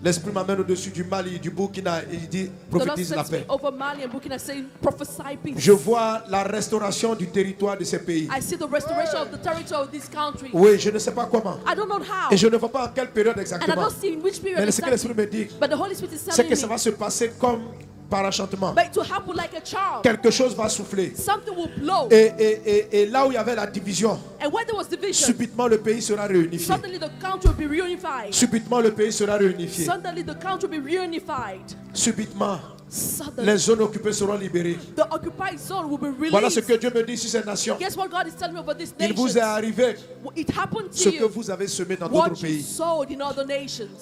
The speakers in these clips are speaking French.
L'Esprit m'amène au-dessus du Mali, du Burkina, et il dit, prophétise la paix. Je vois la restauration du territoire de ces pays. Oui, je ne sais pas comment. Et je ne vois pas en quelle période exactement. Mais ce que l'Esprit me dit, c'est que ça va se passer comme par enchantement. Quelque chose va souffler. Et là où il y avait la division, subitement le pays sera réunifié. Subitement le pays sera réunifié. Subitement, les zones occupées seront libérées. Voilà ce que Dieu me dit sur ces nations. Il vous est arrivé ce que vous avez semé dans d'autres pays.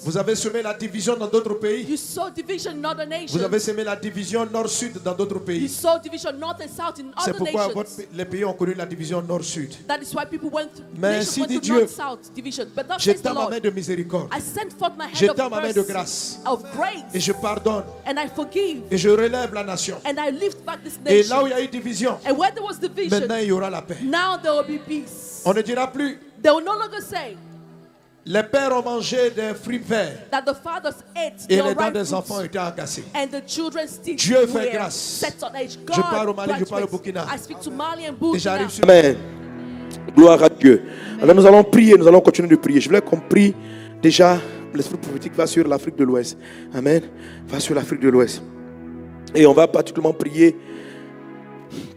Vous avez semé la division dans d'autres pays. Vous avez semé la division nord-sud dans d'autres pays. C'est pourquoi les pays ont connu la division nord-sud. Mais ainsi dit Dieu, j'étends ma main de miséricorde, j'étends ma main de grâce, et je pardonne, et je relève la nation. Et là où il y a eu division, maintenant il y aura la paix. On ne dira plus, les pères ont mangé des fruits verts et les dents des enfants étaient agacées. Dieu fait grâce. Je parle au Mali, je parle au Burkina. Et j'arrive sur... Amen. Gloire à Dieu. Alors nous allons prier, nous allons continuer de prier. Je voulais qu'on prie déjà. L'esprit prophétique va sur l'Afrique de l'Ouest. Amen. Va sur l'Afrique de l'Ouest. Et on va particulièrement prier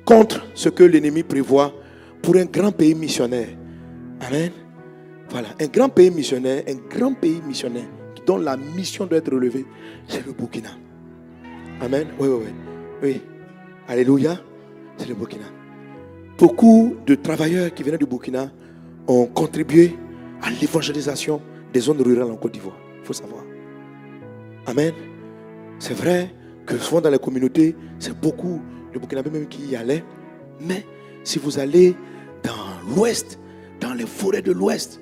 contre ce que l'ennemi prévoit pour un grand pays missionnaire. Amen. Voilà, un grand pays missionnaire dont la mission doit être relevée, c'est le Burkina. Amen. Oui. Alléluia. C'est le Burkina. Beaucoup de travailleurs qui venaient du Burkina ont contribué à l'évangélisation des zones rurales en Côte d'Ivoire. Il faut savoir. Amen. C'est vrai que souvent dans les communautés, c'est beaucoup de Burkinabés même qui y allaient. Mais si vous allez dans l'ouest, dans les forêts de l'ouest,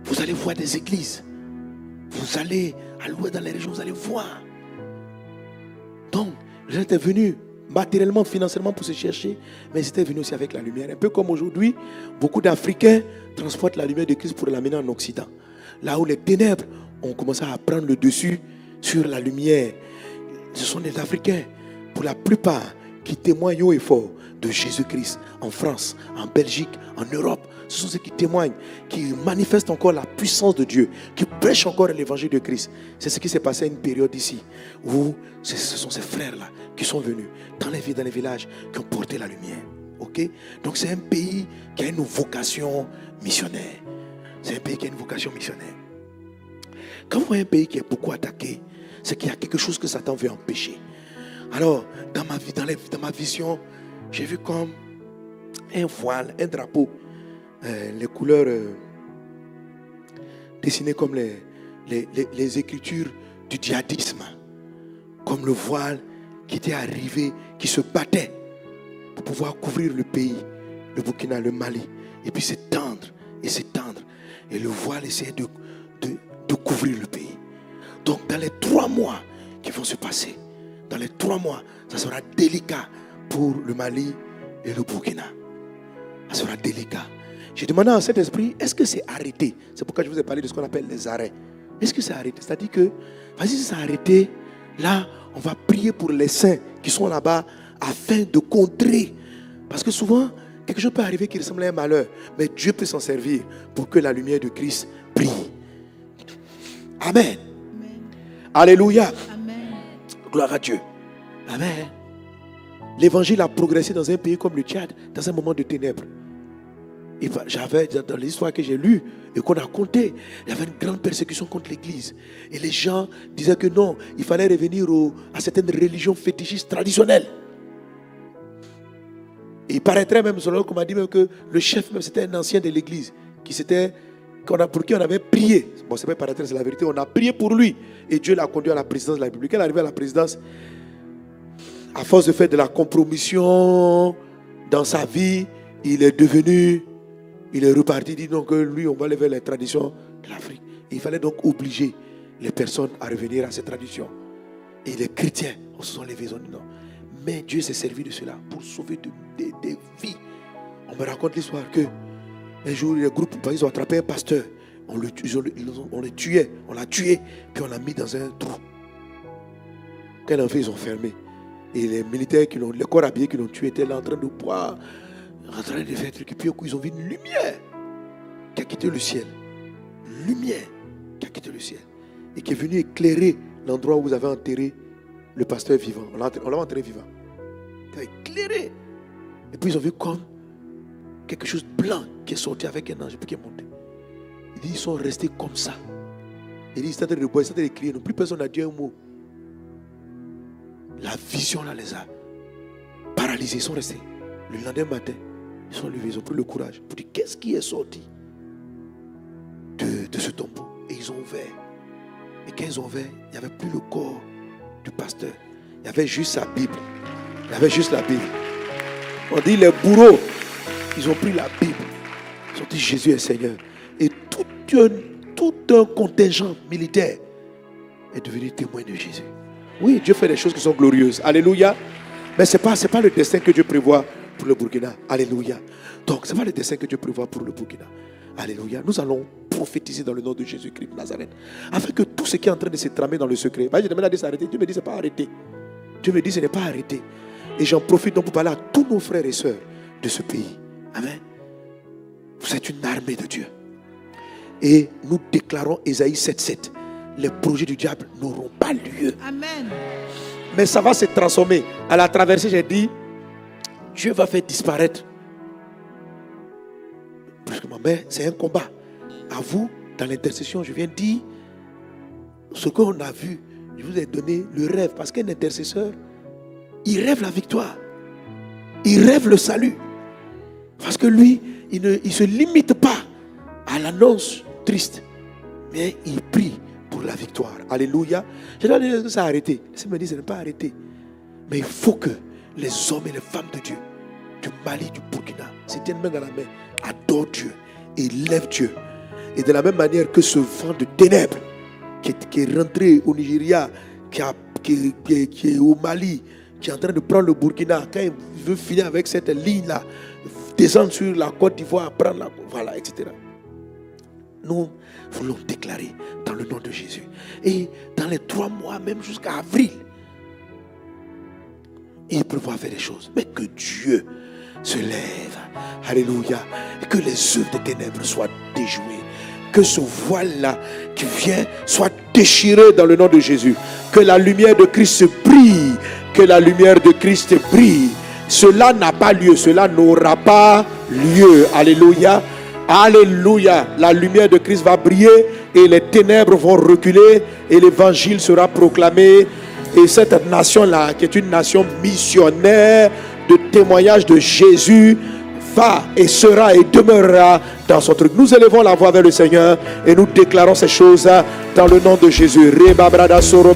vous allez voir des églises. Vous allez à l'ouest, dans les régions, vous allez voir. Donc, les gens étaient venus matériellement, financièrement pour se chercher, mais ils étaient venus aussi avec la lumière. Un peu comme aujourd'hui, beaucoup d'Africains transportent la lumière de Christ pour l'amener en Occident. Là où les ténèbres ont commencé à prendre le dessus sur la lumière. Ce sont des Africains, pour la plupart, qui témoignent haut et fort de Jésus-Christ en France, en Belgique, en Europe. Ce sont ceux qui témoignent, qui manifestent encore la puissance de Dieu, qui prêchent encore l'évangile de Christ. C'est ce qui s'est passé à une période ici, où ce sont ces frères-là qui sont venus dans les villes, dans les villages, qui ont porté la lumière. Okay? Donc c'est un pays qui a une vocation missionnaire. C'est un pays qui a une vocation missionnaire. Quand vous voyez un pays qui est beaucoup attaqué, c'est qu'il y a quelque chose que Satan veut empêcher. Alors, dans ma vie, dans ma vision, j'ai vu comme un voile, un drapeau, les couleurs dessinées comme les écritures du djihadisme, comme le voile qui était arrivé, qui se battait pour pouvoir couvrir le pays, le Burkina, le Mali, et puis s'étendre et s'étendre. Et le voile essayait de couvrir le pays. Donc dans les 3 mois qui vont se passer, dans les 3 mois, ça sera délicat pour le Mali et le Burkina. Ça sera délicat. J'ai demandé à cet esprit, est-ce que c'est arrêté? C'est pourquoi je vous ai parlé de ce qu'on appelle les arrêts. Est-ce que c'est arrêté? C'est-à-dire que, si c'est arrêté, là, on va prier pour les saints qui sont là-bas afin de contrer. Parce que souvent, quelque chose peut arriver qui ressemble à un malheur, mais Dieu peut s'en servir pour que la lumière de Christ brille. Amen. Amen. Alléluia. Amen. Gloire à Dieu. Amen. L'évangile a progressé dans un pays comme le Tchad, dans un moment de ténèbres. Et j'avais, dans l'histoire que j'ai lue et qu'on a contée, il y avait une grande persécution contre l'église. Et les gens disaient que non, il fallait revenir à certaines religions fétichistes traditionnelles. Et il paraîtrait même, selon qu'on m'a dit même que le chef, même, c'était un ancien de l'église, pour qui on avait prié. Bon, c'est pas paraître, c'est la vérité. On a prié pour lui. Et Dieu l'a conduit à la présidence de la République. Elle est arrivée à la présidence, à force de faire de la compromission dans sa vie, il est reparti, dit donc que lui, on va aller vers les traditions de l'Afrique. Et il fallait donc obliger les personnes à revenir à ces traditions. Et les chrétiens, on se sont levés, ils ont dit non. Mais Dieu s'est servi de cela pour sauver des vies. On me raconte l'histoire que un jour, les groupes, ils ont attrapé un pasteur. On le tuait, on l'a tué, puis on l'a mis dans un trou. Quand ils ont fermé, et les militaires, les corps habillés qui l'ont tué étaient là en train de boire, en train de faire des trucs, et puis ils ont vu une lumière qui a quitté le ciel. Une lumière qui a quitté le ciel. Et qui est venue éclairer l'endroit où vous avez enterré le pasteur vivant. On l'a enterré vivant. Il a éclairé. Et puis ils ont vu comme quelque chose de blanc qui est sorti avec un ange et puis qui est monté. Il dit, ils sont restés comme ça. Il dit, ils sont en train de boire, ils sont en train de crier. Plus personne n'a dit un mot. La vision là les a paralysés. Ils sont restés. Le lendemain matin, ils sont levés, ils ont pris le courage pour dire, qu'est-ce qui est sorti de ce tombeau? Et ils ont ouvert. Et quand ils ont ouvert, il n'y avait plus le corps du pasteur. Il y avait juste sa Bible. Il y avait juste la Bible. On dit les bourreaux, ils ont pris la Bible. Ils ont dit Jésus est Seigneur. Et tout un contingent militaire est devenu témoin de Jésus. Oui, Dieu fait des choses qui sont glorieuses. Alléluia. Mais ce n'est pas le destin que Dieu prévoit pour le Burkina. Alléluia. Donc, ce n'est pas le destin que Dieu prévoit pour le Burkina. Alléluia. Nous allons prophétiser dans le nom de Jésus-Christ de Nazareth. Afin que tout ce qui est en train de se tramer dans le secret. Je demande à Dieu s'arrêter. Dieu me dit ce n'est pas arrêté. Dieu me dit ce n'est pas arrêté. Et j'en profite donc pour parler à tous nos frères et sœurs de ce pays. Amen. Vous êtes une armée de Dieu. Et nous déclarons Ésaïe 7:7. Les projets du diable n'auront pas lieu. Amen. Mais ça va se transformer. À la traversée, j'ai dit, Dieu va faire disparaître. Mais c'est un combat. À vous, dans l'intercession, je viens dire ce qu'on a vu. Je vous ai donné le rêve. Parce qu'un intercesseur, il rêve la victoire. Il rêve le salut. Parce que lui, il ne se limite pas à l'annonce triste. Mais il prie pour la victoire. Alléluia. Je dois dire que ça a arrêté. Laissez me dire, ce n'est pas arrêté. Mais il faut que les hommes et les femmes de Dieu, du Mali, du Burkina, se tiennent main dans la main, adorent Dieu et lèvent Dieu. Et de la même manière que ce vent de ténèbres qui est rentré au Nigeria, qui est au Mali, qui est en train de prendre le Burkina, quand il veut finir avec cette ligne-là, descendre sur la Côte d'Ivoire, prendre la... Voilà, etc. Nous voulons déclarer dans le nom de Jésus. Et dans les 3 mois, même jusqu'à avril, il prévoit faire des choses. Mais que Dieu se lève. Alléluia. Et que les œuvres des ténèbres soient déjouées. Que ce voile-là qui vient soit déchiré dans le nom de Jésus. Que la lumière de Christ brille. Que la lumière de Christ brille. Cela n'a pas lieu. Cela n'aura pas lieu. Alléluia. Alléluia. La lumière de Christ va briller et les ténèbres vont reculer et l'évangile sera proclamé. Et cette nation-là, qui est une nation missionnaire de témoignage de Jésus, va et sera et demeurera dans son truc. Nous élevons la voix vers le Seigneur et nous déclarons ces choses dans le nom de Jésus.